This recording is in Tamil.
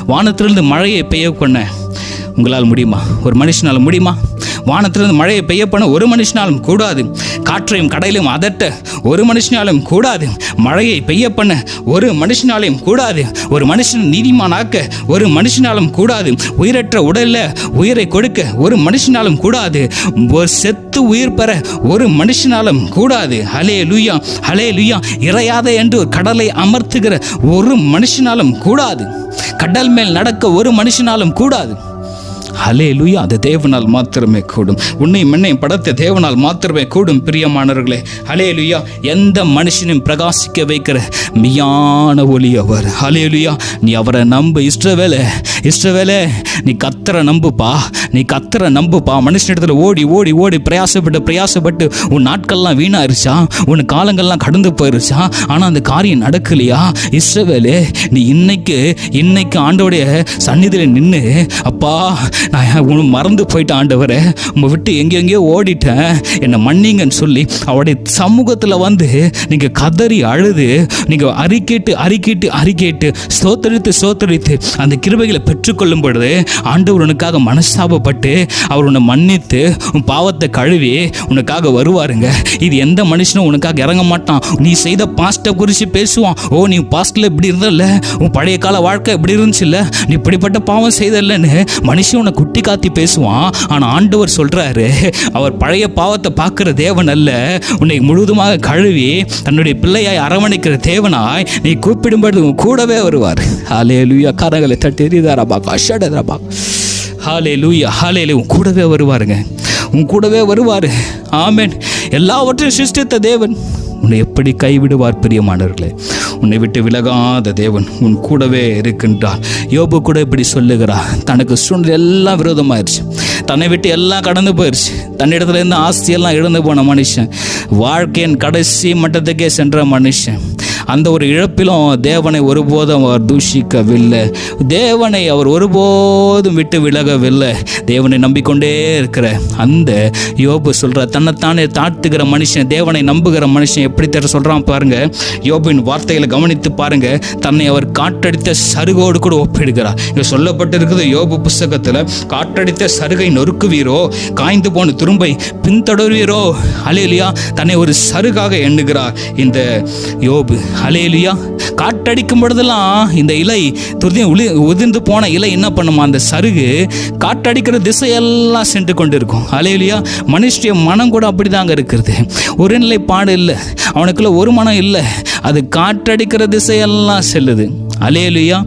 வானத்திலிருந்து மழையை பெய்ய பண்ண உங்களால் முடியுமா? ஒரு மனுஷனால் முடியுமா? வானத்திலிருந்து மழையை பெய்ய பண்ண ஒரு மனுஷனாலும் கூடாது. காற்றையும் கடலையும் அதட்ட ஒரு மனுஷனாலும் கூடாது. மழையை பெய்ய பண்ண ஒரு மனுஷனாலையும் கூடாது. ஒரு மனுஷன் நீதிமானாக்க ஒரு மனுஷனாலும் கூடாது. உயிரற்ற உடல்ல உயிரை கொடுக்க ஒரு மனுஷனாலும் கூடாது. ஒரு செத்து உயிர் பெற ஒரு மனுஷனாலும் கூடாது. ஹல்லேலூயா, ஹல்லேலூயா. இறையாத என்று ஒரு கடலை அமர்த்துகிற ஒரு மனுஷனாலும் கூடாது. கடல் மேல் நடக்க ஒரு மனுஷனாலும் கூடாது. ஹல்லேலூயா. அது தேவனால் மாத்திரமே கூடும். உன்னையும் என்னையும் படைத்த தேவனால் மாத்திரமே கூடும். பிரியமானவர்களே, ஹல்லேலூயா. எந்த மனுஷனையும் பிரகாசிக்க வைக்கிற மெய்யான ஒளி அவர். ஹல்லேலூயா. நீ அவரை நம்பு. இஸ்ரவேலே, நீ கர்த்தரை நம்புப்பா. நீ கர்த்தரை நம்புப்பா. மனுஷனிடத்துல ஓடி ஓடி ஓடி பிரயாசப்பட்டு உன் நாட்கள்லாம் வீணாயிருச்சா? உன் காலங்கள்லாம் கடந்து போயிருச்சா? ஆனால் அந்த காரியம் நடக்கலையா? இஸ்ரவேலே, நீ இன்னைக்கு ஆண்டவருடைய சந்நிதியில் நின்று, அப்பா நான் உன்னை மறந்து போயிட்டேன் ஆண்டவரே, உங்களை விட்டு எங்கெங்கேயோ ஓடிட்டேன், என்னை மன்னிங்கன்னு சொல்லி அவருடைய சமூகத்தில் வந்து நீங்கள் கதறி அழுது நீங்கள் அறிக்கையிட்டு ஸ்தோத்தரித்து அந்த கிருபைகளை பெற்றுக்கொள்ளும் பொழுது ஆண்டவர் உனக்காக மனஸ்தாபப்பட்டு அவர் உன்னை மன்னித்து உன் பாவத்தை கழுவி உனக்காக வருவாருங்க. இது எந்த மனுஷனும் உனக்காக இறங்க மாட்டான். நீ செய்த பாஸ்ட்டை குறித்து பேசுவான். ஓ, நீ பாஸ்ட்டில் இப்படி இருந்தல்ல, உன் பழைய கால வாழ்க்கை இப்படி இருந்துச்சு இல்லை, நீ இப்படிப்பட்ட பாவம் செய்தல்லன்னு மனுஷன் உன்னை குட்டி காத்தி பேசுவான். ஆனால் ஆண்டவர் சொல்றாரு, அவர் பழைய பாவத்தை பார்க்கிற தேவன் அல்ல, உன்னை முழுவதுமாக கழுவி தன்னுடைய பிள்ளையாய் அரவணைக்கிற தேவனாய் நீ கூப்பிடும்போது கூடவே வருவார். ஹல்லேலூயா. கரங்களை தட்டி எறிதாராபா கஷடராபா. ஹல்லேலூயா, ஹல்லேலூயா. உன் கூடவே வருவாருங்க, உன் கூடவே வருவார். ஆமென். எல்லாவற்றையும் சிருஷ்டித்த தேவன் உன்னை எப்படி கைவிடுவார்? பிரியமானவர்களே, உன்னை விட்டு விலகாத தேவன் உன் கூடவே இருக்கின்றார். யோபு கூட இப்படி சொல்லுகிறார். தனக்கு சூழ்நிலை எல்லாம் விரோதமாயிருச்சு, தன்னை விட்டு எல்லாம் கடந்து போயிடுச்சு, தன்னிடத்துல இருந்து ஆஸ்தியெல்லாம் இழந்து போன மனுஷன், வாழ்க்கையின் கடைசி மட்டத்துக்கே சென்ற மனுஷன், அந்த ஒரு இழப்பிலும் தேவனை ஒருபோதும் அவர் தூஷிக்கவில்லை. தேவனை அவர் ஒருபோதும் விட்டு விலகவில்லை. தேவனை நம்பிக்கொண்டே இருக்கிற அந்த யோபு சொல்ற, தன்னைத்தானே தாழ்த்துகிற மனுஷன், தேவனை நம்புகிற மனுஷன் எப்படி சொல்றான் பாருங்க. யோபின் வார்த்தைகளை கவனித்து பாருங்க. தன்னை அவர் காற்றடித்த சருகோடு கூட ஒப்பிடுகிறார். இங்க சொல்லப்பட்டிருக்கிறது யோபு புஸ்தகத்துல, காற்றடித்த சருகை நொறுக்குவீரோ, காய்ந்து போன துரும்பை பின்தொடர்வீரோ. ஹல்லேலூயா. தன்னை ஒரு சருகாக எண்ணுகிறார் இந்த யோபு. ஹல்லேலூயா. காற்றடிக்கும் பொழுதெல்லாம் இந்த இலை உதிர்ந்து போன இலை என்ன பண்ணுமா? அந்த சருகு காற்றடிக்கிற திசையெல்லாம் சென்று கொண்டு இருக்கும். ஹல்லேலூயா. மனுஷனுடைய மனம் கூட அப்படிதாங்க இருக்கிறது. ஒரு நிலைப்பாடு இல்லை, அவனுக்குள்ள ஒரு மனம் இல்லை, அது காற்றடிக்கிற திசையெல்லாம் செல்லுது. ஹல்லேலூயா.